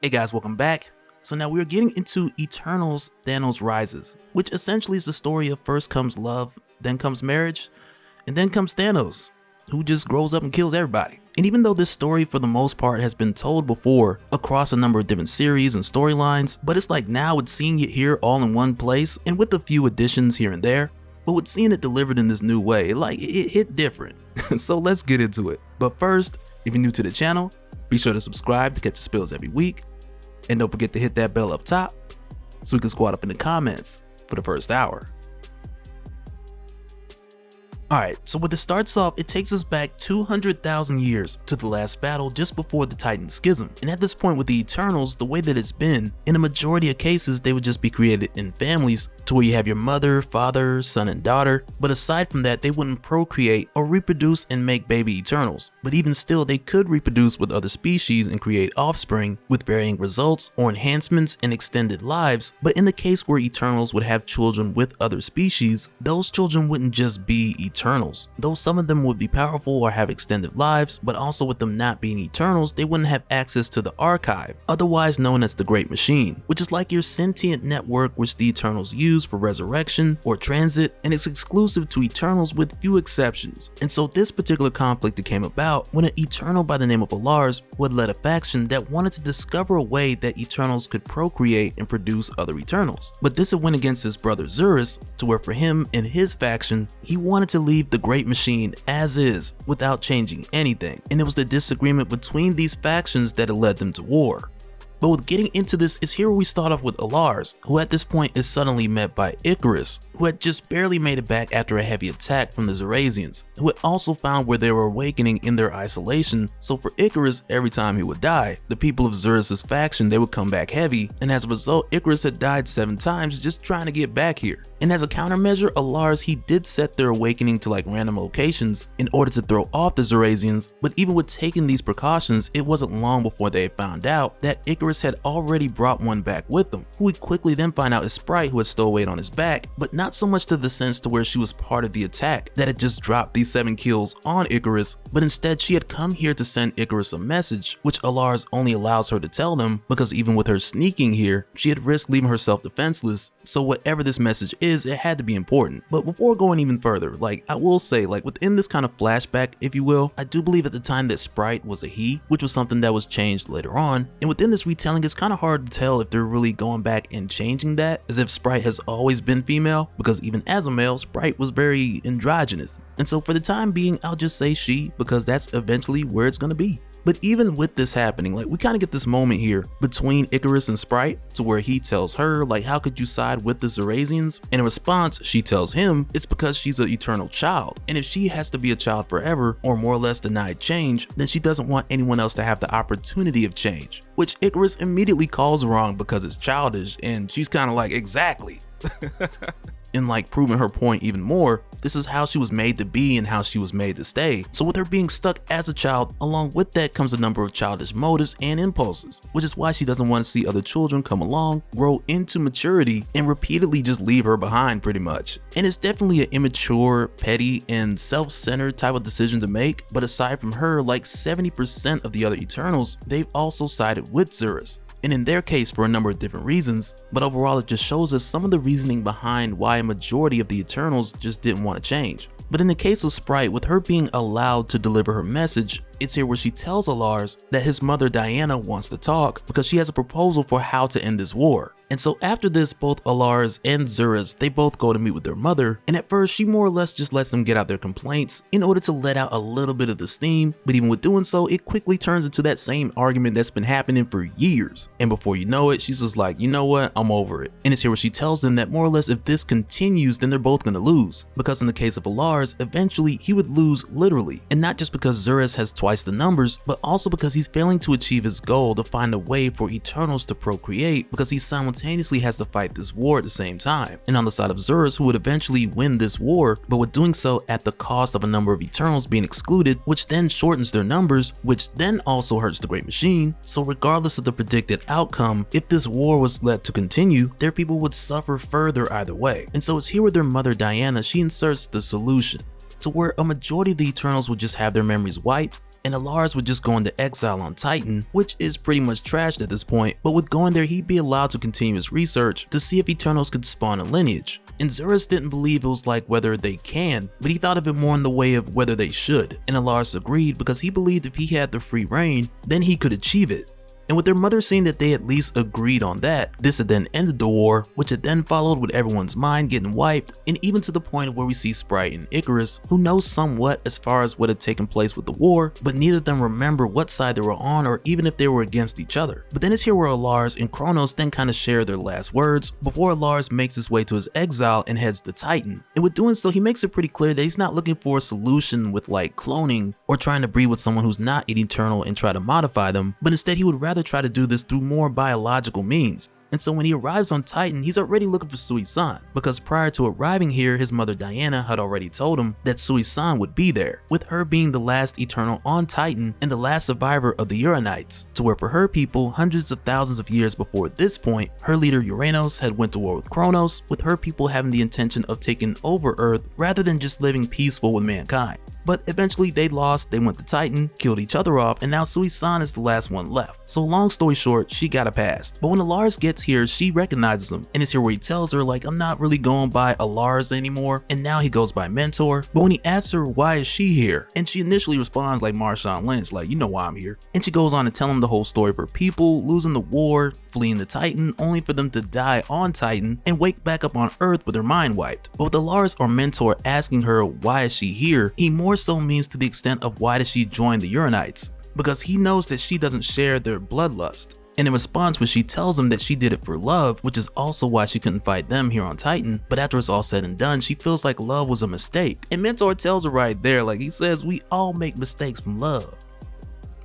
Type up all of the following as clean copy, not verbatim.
Hey guys, welcome back. So now we're getting into Eternals Thanos Rises, which essentially is the story of first comes love, then comes marriage, and then comes Thanos, who just grows up and kills everybody. And even though this story for the most part has been told before across a number of different series and storylines, but it's like now it's seeing it here all in one place and with a few additions here and there, but with seeing it delivered in this new way, it hit different. So let's get into it. But first, if you're new to the channel, be sure to subscribe to catch the spills every week. And don't forget to hit that bell up top so we can squad up in the comments for the first hour. Alright, so when it starts off, it takes us back 200,000 years to the last battle just before the Titan Schism. And at this point with the Eternals, the way that it's been, in a majority of cases, they would just be created in families to where you have your mother, father, son, and daughter. But aside from that, they wouldn't procreate or reproduce and make baby Eternals. But even still, they could reproduce with other species and create offspring with varying results or enhancements and extended lives. But in the case where Eternals would have children with other species, those children wouldn't just be Eternals. Though some of them would be powerful or have extended lives, but also with them not being Eternals, they wouldn't have access to the archive, otherwise known as the Great Machine, which is like your sentient network which the Eternals use for resurrection or transit, and it's exclusive to Eternals with few exceptions. And so this particular conflict that came about when an Eternal by the name of Alars would lead a faction that wanted to discover a way that Eternals could procreate and produce other Eternals. But this had went against his brother Zurus, to where for him and his faction, he wanted to leave the Great Machine as is without changing anything, and it was the disagreement between these factions that had led them to war. But with getting into this is here where we start off with Alars, who at this point is suddenly met by Icarus, who had just barely made it back after a heavy attack from the Zerasians, who had also found where they were awakening in their isolation. So for Icarus, every time he would die, the people of Zurus' faction, they would come back heavy, and as a result, Icarus had died 7 times just trying to get back here. And as a countermeasure, Alars, he did set their awakening to like random locations in order to throw off the Zerasians, but even with taking these precautions, it wasn't long before they found out that Icarus had already brought one back with them, who we quickly then find out is Sprite, who had stowawayed on his back, but not so much to the sense to where she was part of the attack that had just dropped these 7 kills on Icarus, but instead she had come here to send Icarus a message, which Alars only allows her to tell them because even with her sneaking here, she had risked leaving herself defenseless, so whatever this message is, it had to be important. But before going even further, I will say, within this kind of flashback, if you will, I do believe at the time that Sprite was a he, which was something that was changed later on, and within this retelling, it's kind of hard to tell if they're really going back and changing that, as if Sprite has always been female, because even as a male, Sprite was very androgynous. And so for the time being, I'll just say she, because that's eventually where it's gonna be. But even with this happening, we kind of get this moment here between Icarus and Sprite, to where he tells her, how could you side with the Zerasians? And in response, she tells him it's because she's an eternal child, and if she has to be a child forever, or more or less denied change, then she doesn't want anyone else to have the opportunity of change, which Icarus immediately calls wrong because it's childish, and she's kind of like, exactly. And proving her point even more, this is how she was made to be and how she was made to stay. So with her being stuck as a child, along with that comes a number of childish motives and impulses, which is why she doesn't want to see other children come along, grow into maturity, and repeatedly just leave her behind pretty much. And it's definitely an immature, petty, and self-centered type of decision to make, but aside from her, 70% of the other Eternals, they've also sided with Zurus. And in their case for a number of different reasons, but overall it just shows us some of the reasoning behind why a majority of the Eternals just didn't want to change. But in the case of Sprite, with her being allowed to deliver her message, it's here where she tells Alars that his mother Diana wants to talk because she has a proposal for how to end this war. And so after this, both Alars and Zurus, they both go to meet with their mother, and at first she more or less just lets them get out their complaints in order to let out a little bit of the steam, but even with doing so, it quickly turns into that same argument that's been happening for years. And before you know it, she's just like, you know what, I'm over it. And it's here where she tells them that more or less if this continues, then they're both gonna lose. Because in the case of Alars, eventually he would lose literally, and not just because Zurus has twice the numbers, but also because he's failing to achieve his goal to find a way for Eternals to procreate, because he simultaneously has to fight this war at the same time. And on the side of Zurus, who would eventually win this war, but with doing so at the cost of a number of Eternals being excluded, which then shortens their numbers, which then also hurts the Great Machine. So regardless of the predicted outcome, if this war was let to continue, their people would suffer further either way. And so it's here where their mother Diana, she inserts the solution, to where a majority of the Eternals would just have their memories wiped, and the Lars would just go into exile on Titan, which is pretty much trashed at this point, but with going there he'd be allowed to continue his research to see if Eternals could spawn a lineage. And Zurus didn't believe it was like whether they can, but he thought of it more in the way of whether they should, and Lars agreed because he believed if he had the free reign, then he could achieve it. And with their mother seeing that they at least agreed on that, this had then ended the war, which had then followed with everyone's mind getting wiped, and even to the point of where we see Sprite and Icarus, who know somewhat as far as what had taken place with the war, but neither of them remember what side they were on or even if they were against each other. But then it's here where Lars and Kronos then kind of share their last words, before Lars makes his way to his exile and heads to Titan. And with doing so, he makes it pretty clear that he's not looking for a solution with like cloning or trying to breed with someone who's not an Eternal and try to modify them, but instead he would rather try to do this through more biological means. And so when he arrives on Titan, he's already looking for Sui-San, because prior to arriving here, his mother Diana had already told him that Sui-San would be there, with her being the last Eternal on Titan and the last survivor of the Uranites, to where for her people, hundreds of thousands of years before this point, her leader Uranos had went to war with Kronos, with her people having the intention of taking over Earth rather than just living peaceful with mankind. But eventually they lost, they went to Titan, killed each other off, and now Sui-San is the last one left. So long story short, she got a pass. But when Lars gets here, she recognizes him, and it's here where he tells her like, I'm not really going by Lars anymore, and now he goes by Mentor. But when he asks her why is she here, and she initially responds like Marshawn Lynch, like, you know why I'm here. And she goes on to tell him the whole story of her people losing the war, fleeing the Titan, only for them to die on Titan and wake back up on Earth with their mind wiped. But with the Lars or Mentor asking her why is she here, he more so means to the extent of why does she join the Uranites, because he knows that she doesn't share their bloodlust. And in response, when she tells him that she did it for love, which is also why she couldn't fight them here on Titan, but after it's all said and done, she feels like love was a mistake. And Mentor tells her right there, like he says, we all make mistakes from love,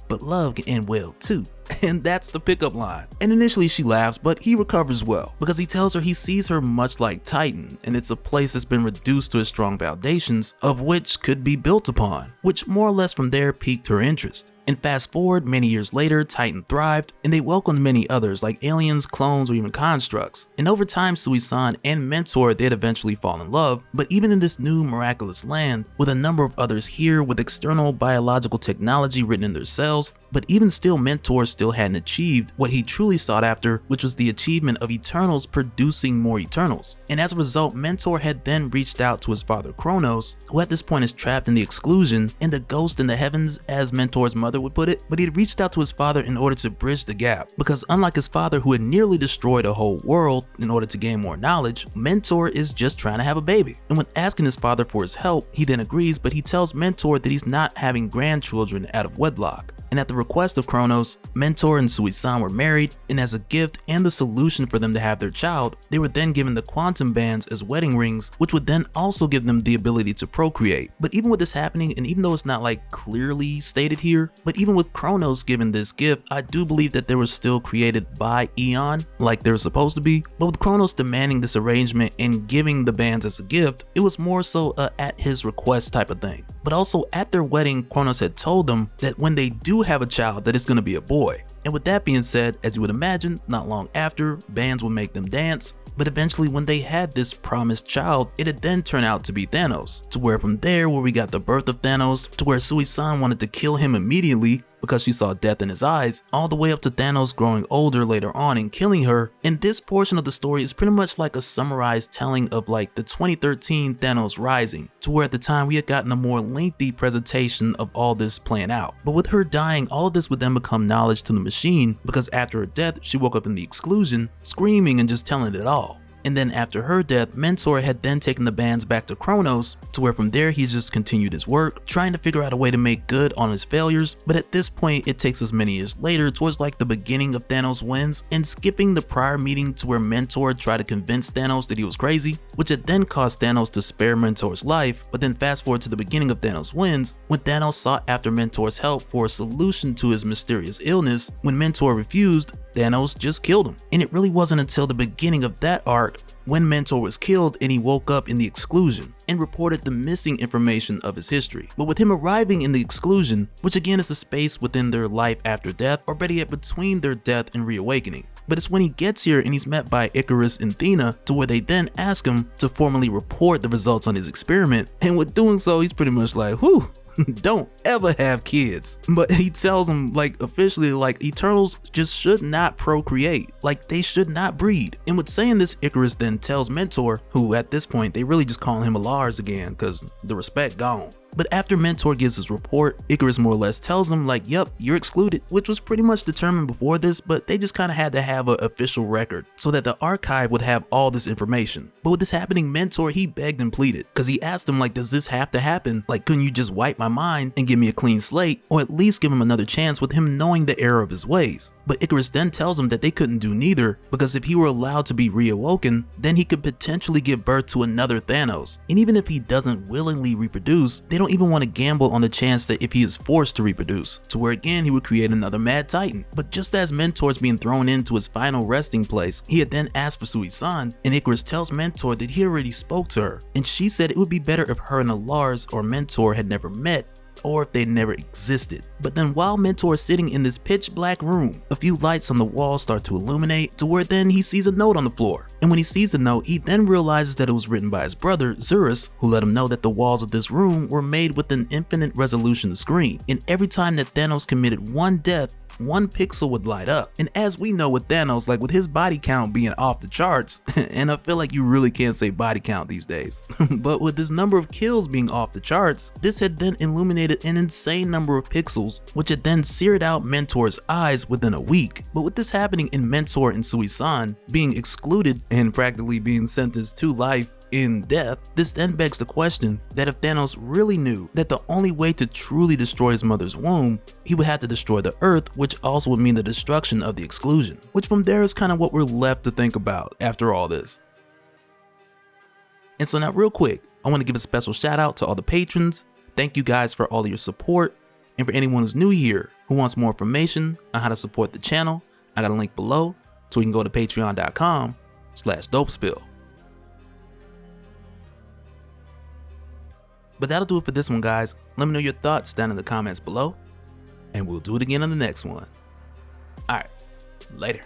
but love can end well too. And that's the pickup line. And initially she laughs, but he recovers well, because he tells her he sees her much like Titan, and it's a place that's been reduced to its strong foundations, of which could be built upon, which more or less from there piqued her interest. And fast forward many years later, Titan thrived, and they welcomed many others like aliens, clones, or even constructs. And over time, Sui-San and Mentor they'd eventually fall in love, but even in this new miraculous land, with a number of others here with external biological technology written in their cells, but even still Mentor still hadn't achieved what he truly sought after, which was the achievement of Eternals producing more Eternals. And as a result, Mentor had then reached out to his father Kronos, who at this point is trapped in the exclusion and the ghost in the heavens, as Mentor's mother would put it, but he had reached out to his father in order to bridge the gap, because unlike his father who had nearly destroyed a whole world in order to gain more knowledge, Mentor is just trying to have a baby. And when asking his father for his help, he then agrees, but he tells Mentor that he's not having grandchildren out of wedlock. And at the request of Kronos, Mentor and Sui-San were married, and as a gift and the solution for them to have their child, they were then given the quantum bands as wedding rings, which would then also give them the ability to procreate. But even with this happening, and even though it's not like clearly stated here, but even with Kronos given this gift, I do believe that they were still created by Eon, like they were supposed to be. But with Kronos demanding this arrangement and giving the bands as a gift, it was more so a at his request type of thing. But also at their wedding, Kronos had told them that when they do have a child, that it's going to be a boy. And with that being said, as you would imagine, not long after, bands would make them dance. But eventually when they had this promised child, it had then turned out to be Thanos, to where from there where we got the birth of Thanos, to where Sui-San wanted to kill him immediately because she saw death in his eyes, all the way up to Thanos growing older later on and killing her. And this portion of the story is pretty much like a summarized telling of like the 2013 Thanos Rising, to where at the time we had gotten a more lengthy presentation of all this playing out. But with her dying, all of this would then become knowledge to the machine, because after her death she woke up in the exclusion, screaming and just telling it all. And then after her death, Mentor had then taken the bands back to Kronos, to where from there he just continued his work, trying to figure out a way to make good on his failures. But at this point, it takes us many years later towards like the beginning of Thanos Wins, and skipping the prior meeting to where Mentor tried to convince Thanos that he was crazy, which had then caused Thanos to spare Mentor's life. But then fast forward to the beginning of Thanos Wins, when Thanos sought after Mentor's help for a solution to his mysterious illness. When Mentor refused, Thanos just killed him. And it really wasn't until the beginning of that arc when Mentor was killed and he woke up in the exclusion and reported the missing information of his history. But with him arriving in the exclusion, which again is the space within their life after death, or better yet between their death and reawakening, But it's when he gets here and he's met by Icarus and Athena to where they then ask him to formally report the results on his experiment, and with doing so he's pretty much like, whew, don't ever have kids. But he tells them like officially like Eternals just should not procreate, like they should not breed. And with saying this, Icarus then tells Mentor, who at this point they really just call him a Lars again because the respect gone. But after Mentor gives his report, Icarus more or less tells him like, yep, you're excluded, which was pretty much determined before this, but they just kind of had to have an official record so that the archive would have all this information. But with this happening, Mentor, he begged and pleaded because he asked him like, does this have to happen? Like, couldn't you just wipe my mind and give me a clean slate, or at least give him another chance with him knowing the error of his ways? But Icarus then tells him that they couldn't do neither because if he were allowed to be reawoken, then he could potentially give birth to another Thanos. And even if he doesn't willingly reproduce, they don't even want to gamble on the chance that if he is forced to reproduce, to where again he would create another Mad Titan. But just as Mentor's being thrown into his final resting place, he had then asked for Sui-San, and Icarus tells Mentor that he already spoke to her, and she said it would be better if her and a Lars or Mentor had never met, or if they never existed. But then while Mentor is sitting in this pitch black room, a few lights on the wall start to illuminate to where then he sees a note on the floor. And when he sees the note, he then realizes that it was written by his brother, Zurus, who let him know that the walls of this room were made with an infinite resolution screen. And every time that Thanos committed one death, one pixel would light up. And as we know with Thanos, like with his body count being off the charts, and I feel like you really can't say body count these days, but with this number of kills being off the charts, this had then illuminated an insane number of pixels, which had then seared out Mentor's eyes within a week. But with this happening in Mentor and Sui-San being excluded and practically being sentenced to life in death, this then begs the question that if Thanos really knew that the only way to truly destroy his mother's womb, he would have to destroy the Earth, which also would mean the destruction of the exclusion. Which from there is kind of what we're left to think about after all this. And so now real quick, I want to give a special shout out to all the patrons. Thank you guys for all of your support. And for anyone who's new here who wants more information on how to support the channel, I got a link below so you can go to patreon.com/dopespill. But that'll do it for this one, guys. Let me know your thoughts down in the comments below, and we'll do it again on the next one. Alright, later.